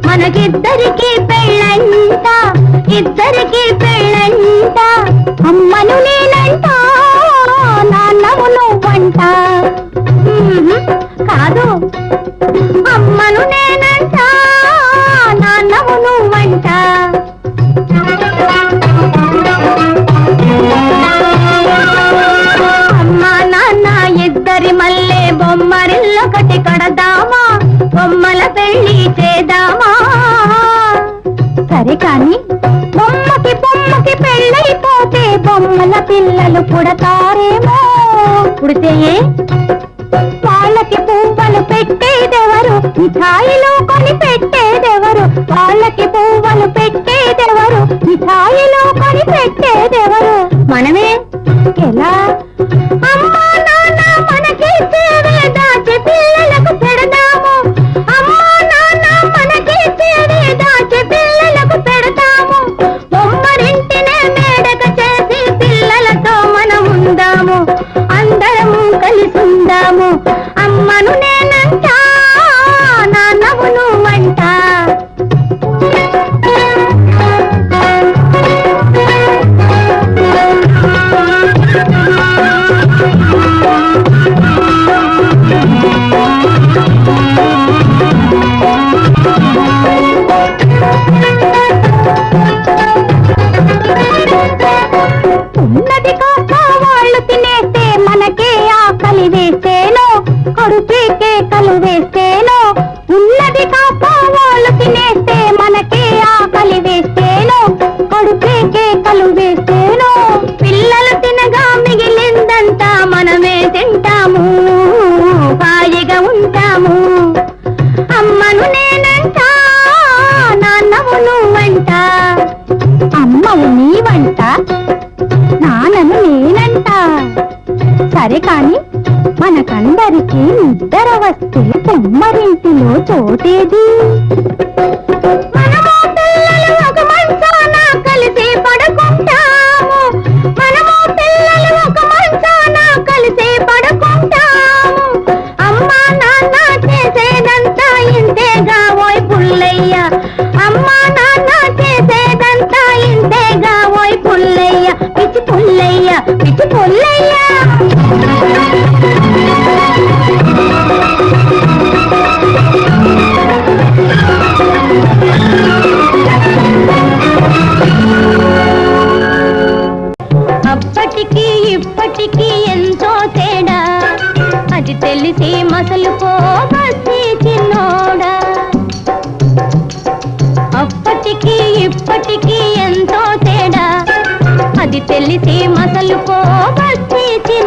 మనకిద్దరికి పెళ్ళంట, ఇద్దరికి పెళ్ళంట. అమ్మను నేనంట, నాన్నము నువ్వంట. కాదు, అమ్మను నేనంట, నాన్నము నువ్వంట. అమ్మ నాన్న ఇద్దరి మల్లె బొమ్మరిల్లొకటి కడదామా, బొమ్మల పెళ్లి చేద్దామా. సరే కాని బొమ్మకి పెళ్ళైపోతే బొమ్మల పిల్లలు పుడతారేమో. పుడితే వాళ్ళకి పువ్వులు పెట్టేదెవరు, మిఠాయిలు కొని పెట్టేదెవరు. వాళ్ళకి పువ్వులు పెట్టేదెవరు, మిఠాయిలు కొని పెట్టేదెవరు. మనమే. ఎలా? అమ్మా నాన్న మనకి దాచి పిల్లలకు పెడదాము. అమ్మా నాన్న మనకి దాచి పిల్లలకు పెడతాము. బొమ్మరింటినే మేడక చేసి పిల్లలతో మనం ఉందాము, అందరము కలిసుందాము. అమ్మను నేనంట, నాన్నము నువ్వంట. ఉన్నది కాక వాళ్ళు తినేస్తే మనకే ఆకలి వేస్తేనో, కడుపే కేకలు వేస్తేనో. ఉన్నది కాక వాళ్ళు తినేస్తే మనకే ఆకలి వేస్తేనో, కడుపే కేకలు వేస్తేనో. పిల్లలు తినగా మిగిలిందంతా మనమే తింటాము, హాయిగా ఉంటాము. అమ్మను నేనంట, నాన్నము నువ్వంట. అమ్మవు నీవంట, నాన్నను నేనంట. సరే కాని మనకందరికీ నిద్ర వస్తే బొమ్మరింటిలో చోటేది. మనము పిల్లలు ఒక మంచాన కలిసి పడుకుంటాము, మనము పిల్లలు ఒక మంచాన కలిసి పడుకుంటాము. అమ్మా నాన్న చేసేదంతా ఇంతేగా ఓయ్ పుల్లయ్య. అమ్మా నాన్న చేసేదంతా ఇంతేగా ఓయ్ పుల్లయ్య. పిచ్చి పుల్లయ్య, పిచ్చి పుల్లయ్య. అప్పటికి ఇప్పటికి ఎంతో తేడా, అది తెలిసి మసలుకో బస్తీ చిన్నోడా. అప్పటికి ఇప్పటికి ఎంతో తేడా, అది తెలిసి మసలుకో బస్తీ చిన్నోడా.